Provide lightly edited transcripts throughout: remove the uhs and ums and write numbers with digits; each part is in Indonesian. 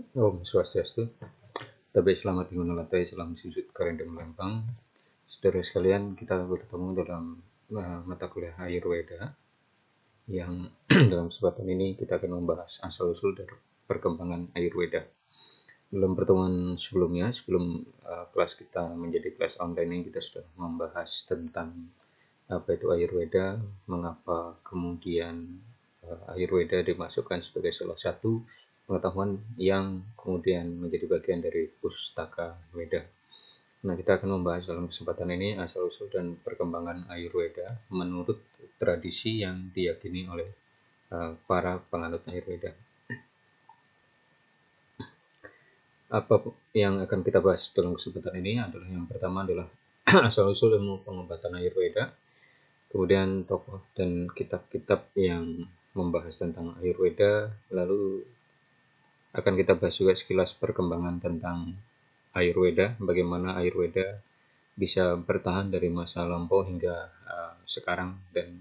Om Swastiastu. Tapi selamat minggu latte, salam sujud karindam lempang. Saudara sekalian, kita bertemu dalam mata kuliah Ayurveda yang dalam kesempatan ini kita akan membahas asal-usul dari perkembangan Ayurveda. Dalam pertemuan sebelumnya, sebelum kelas kita menjadi kelas online ini, kita sudah membahas tentang apa itu Ayurveda, mengapa kemudian Ayurveda dimasukkan sebagai salah satu pengetahuan yang kemudian menjadi bagian dari pustaka Weda. Nah, kita akan membahas dalam kesempatan ini asal-usul dan perkembangan Ayurveda menurut tradisi yang diyakini oleh para penganut Ayurveda. Apa yang akan kita bahas dalam kesempatan ini adalah yang pertama adalah asal-usul ilmu pengobatan Ayurveda, kemudian tokoh dan kitab-kitab yang membahas tentang Ayurveda, lalu akan kita bahas juga sekilas perkembangan tentang Ayurveda, bagaimana Ayurveda bisa bertahan dari masa lampau hingga sekarang dan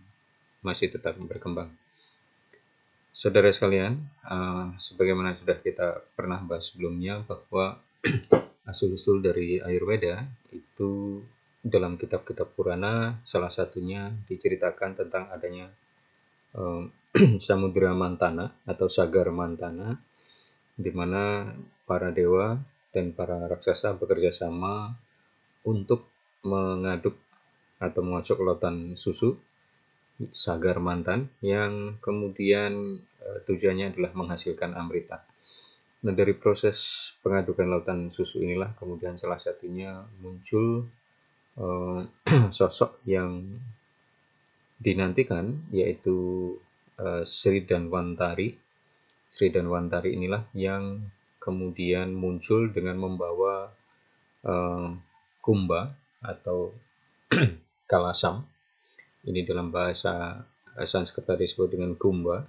masih tetap berkembang. Saudara sekalian, sebagaimana sudah kita pernah bahas sebelumnya bahwa asal-usul dari Ayurveda itu dalam kitab-kitab Purana salah satunya diceritakan tentang adanya Samudra Mantana atau Sagar Mantana, di mana para dewa dan para raksasa bekerja sama untuk mengaduk atau mengocok lautan susu Sagar Mantan yang kemudian tujuannya adalah menghasilkan amrita. Nah, dari proses pengadukan lautan susu inilah kemudian salah satunya muncul sosok yang dinantikan, yaitu Sri Danwantari. Sri Danwantari inilah yang kemudian muncul dengan membawa kumba atau kalasam. Ini dalam bahasa Sanskerta disebut dengan kumba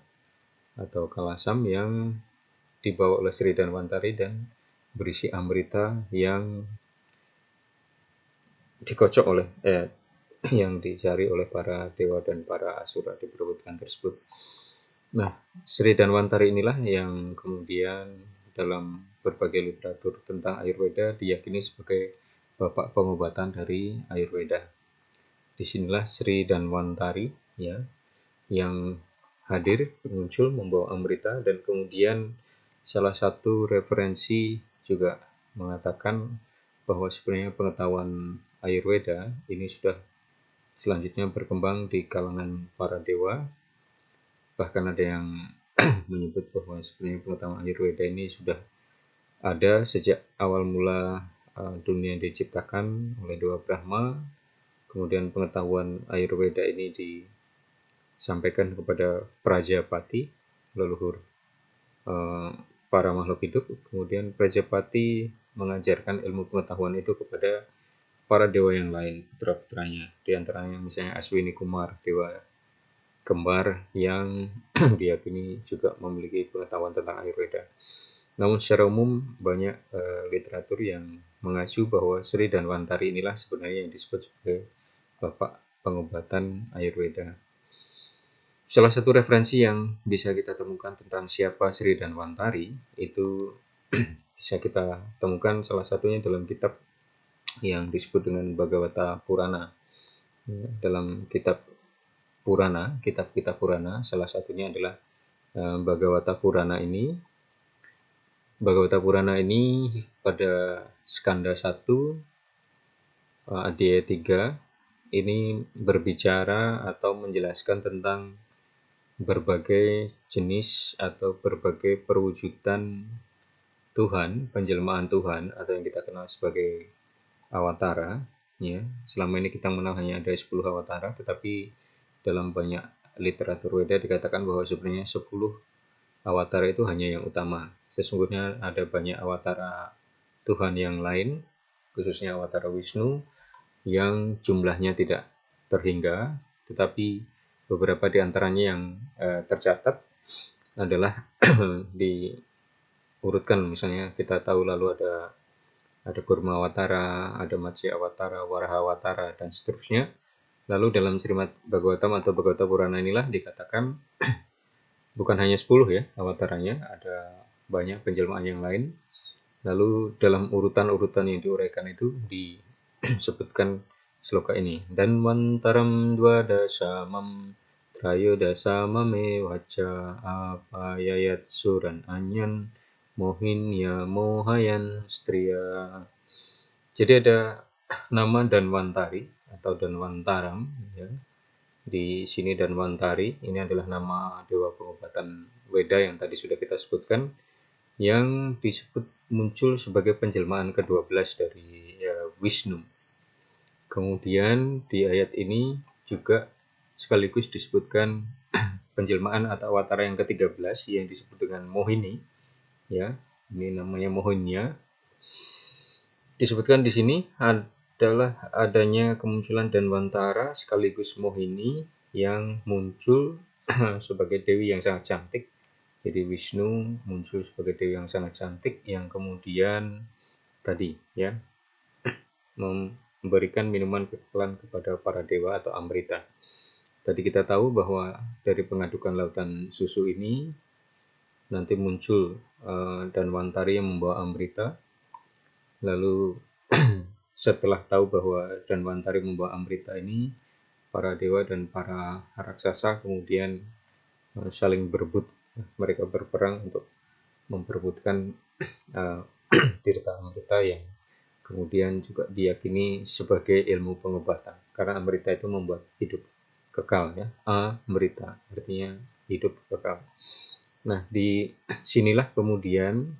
atau kalasam yang dibawa oleh Sri Danwantari dan berisi amrita yang dikocok oleh yang dicari oleh para dewa dan para asura diperebutkan tersebut. Nah, Sri Danwantari inilah yang kemudian dalam berbagai literatur tentang Ayurveda diyakini sebagai bapak pengobatan dari Ayurveda. Disinilah Sri Danwantari ya yang hadir muncul membawa amrita, dan kemudian salah satu referensi juga mengatakan bahwa sebenarnya pengetahuan Ayurveda ini sudah selanjutnya berkembang di kalangan para dewa. Bahkan ada yang menyebut bahwa sebenarnya pengetahuan Ayurveda ini sudah ada sejak awal mula dunia diciptakan oleh Dewa Brahma. Kemudian pengetahuan Ayurveda ini disampaikan kepada Prajapati, leluhur para makhluk hidup. Kemudian Prajapati mengajarkan ilmu pengetahuan itu kepada para dewa yang lain, putra-putranya. Di antaranya misalnya Aswini Kumar, dewa kembar yang diyakini juga memiliki pengetahuan tentang Ayurveda. Namun secara umum banyak literatur yang mengacu bahwa Sri Danwantari inilah sebenarnya yang disebut sebagai bapak pengobatan Ayurveda. Salah satu referensi yang bisa kita temukan tentang siapa Sri Danwantari itu bisa kita temukan salah satunya dalam kitab yang disebut dengan Bhagavata Purana. Dalam kitab-kitab Purana, salah satunya adalah Bhagavata Purana ini. Bhagavata Purana ini pada skanda 1 Adhyaya 3 ini berbicara atau menjelaskan tentang berbagai jenis atau berbagai perwujudan Tuhan, penjelmaan Tuhan atau yang kita kenal sebagai awatara. Ya, selama ini kita mengenal hanya ada 10 awatara, tetapi dalam banyak literatur Weda dikatakan bahwa sebenarnya 10 awatara itu hanya yang utama. Sesungguhnya ada banyak awatara Tuhan yang lain, khususnya awatara Wisnu, yang jumlahnya tidak terhingga, tetapi beberapa di antaranya yang tercatat adalah diurutkan. Misalnya kita tahu lalu ada Kurma Awatara, ada Matsya Awatara, Waraha Awatara, dan seterusnya. Lalu dalam Srimad Bhagavatam atau Bhagavata Purana inilah dikatakan bukan hanya 10 ya awataranya, ada banyak penjelmaan yang lain. Lalu dalam urutan-urutan yang diuraikan itu disebutkan sloka ini. Dan mantaram dua dasamam trayo dasamame waca apa yayat suran anyan mohin ya mohayan stria. Jadi ada nama Danwantari atau Danwantaram ya. Di sini Danwantari ini adalah nama dewa pengobatan Weda yang tadi sudah kita sebutkan, yang disebut muncul sebagai penjelmaan ke-12 dari Wisnu. Kemudian di ayat ini juga sekaligus disebutkan penjelmaan atau awatara yang ke-13 yang disebut dengan Mohini ya. Ini namanya Mohinya. Disebutkan di sini adalah adanya kemunculan Danwantara sekaligus Mohini yang muncul sebagai dewi yang sangat cantik. Jadi Wisnu muncul sebagai dewi yang sangat cantik yang kemudian tadi ya memberikan minuman kekekalan kepada para dewa atau Amrita. Tadi kita tahu bahwa dari pengadukan lautan susu ini nanti muncul Danwantari yang membawa Amrita. Lalu setelah tahu bahwa Danwantari membawa Amrita ini, para dewa dan para raksasa kemudian saling berebut. Mereka berperang untuk memperebutkan tirta Amrita yang kemudian juga diyakini sebagai ilmu pengobatan. Karena Amrita itu membuat hidup kekal ya. Amrita artinya hidup kekal. Nah, di sinilah kemudian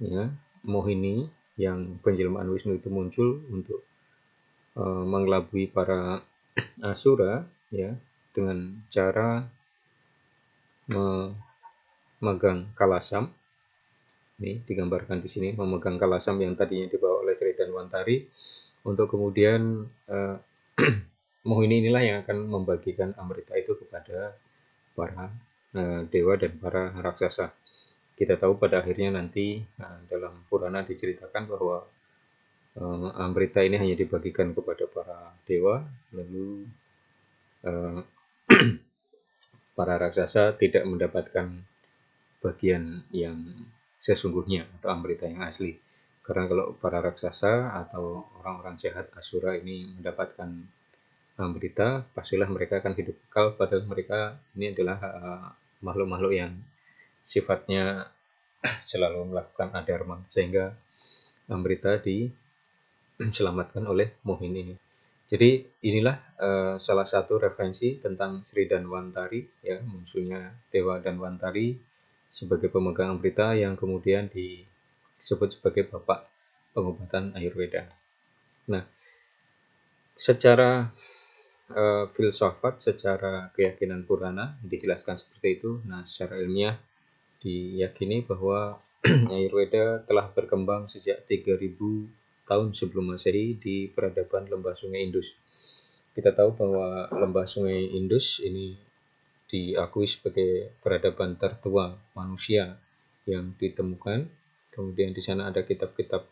ya Mohini yang penjelmaan Wisnu itu muncul untuk mengelabui para asura ya dengan cara memegang kalasam. Ini digambarkan di sini, memegang kalasam yang tadinya dibawa oleh Sri Danwantari untuk kemudian Mohini inilah yang akan membagikan Amrita itu kepada para dewa dan para raksasa. Kita tahu pada akhirnya nanti dalam Purana diceritakan bahwa Amrita ini hanya dibagikan kepada para dewa, lalu para raksasa tidak mendapatkan bagian yang sesungguhnya atau Amrita yang asli. Karena kalau para raksasa atau orang-orang jahat Asura ini mendapatkan Amrita, pastilah mereka akan hidup kekal, padahal mereka ini adalah makhluk-makhluk yang sifatnya selalu melakukan adharma, sehingga Amrita diselamatkan oleh Mohini ini. Jadi inilah salah satu referensi tentang Sri Danwantari ya, munculnya Dewa Danwantari sebagai pemegang Amrita yang kemudian disebut sebagai bapak pengobatan Ayurveda. Nah, secara filsafat, secara keyakinan Purana dijelaskan seperti itu. Nah, secara ilmiah diyakini bahwa Ayurveda telah berkembang sejak 3000 tahun sebelum Masehi di peradaban lembah sungai Indus. Kita tahu bahwa lembah sungai Indus ini diakui sebagai peradaban tertua manusia yang ditemukan. Kemudian di sana ada kitab-kitab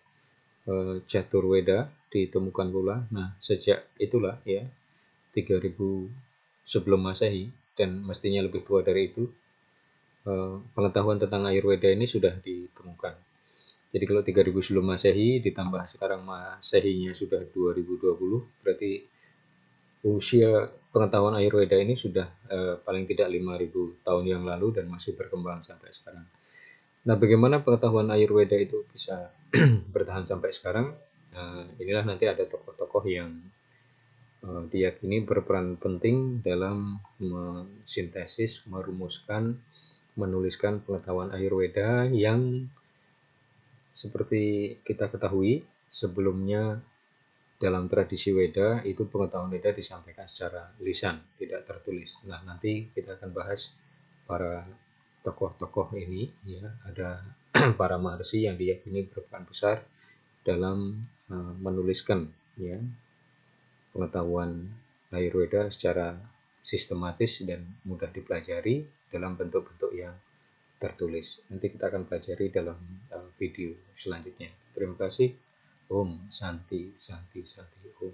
Caturveda ditemukan pula. Nah, sejak itulah ya 3000 sebelum Masehi dan mestinya lebih tua dari itu, pengetahuan tentang Ayurveda ini sudah ditemukan. Jadi kalau 3000 sebelum Masehi ditambah sekarang Masehinya sudah 2020, berarti usia pengetahuan Ayurveda ini sudah paling tidak 5000 tahun yang lalu dan masih berkembang sampai sekarang. Nah, bagaimana pengetahuan Ayurveda itu bisa bertahan sampai sekarang? Inilah nanti ada tokoh-tokoh yang diyakini berperan penting dalam mensintesis, merumuskan, menuliskan pengetahuan Ayurveda yang seperti kita ketahui sebelumnya dalam tradisi Weda itu pengetahuan Weda disampaikan secara lisan, tidak tertulis. Nah, nanti kita akan bahas para tokoh-tokoh ini ya, ada para maharsi yang diyakini berperan besar dalam menuliskan ya pengetahuan Ayurveda secara sistematis dan mudah dipelajari dalam bentuk-bentuk yang tertulis. Nanti kita akan pelajari dalam video selanjutnya. Terima kasih. Om Santi Santi Santi Om.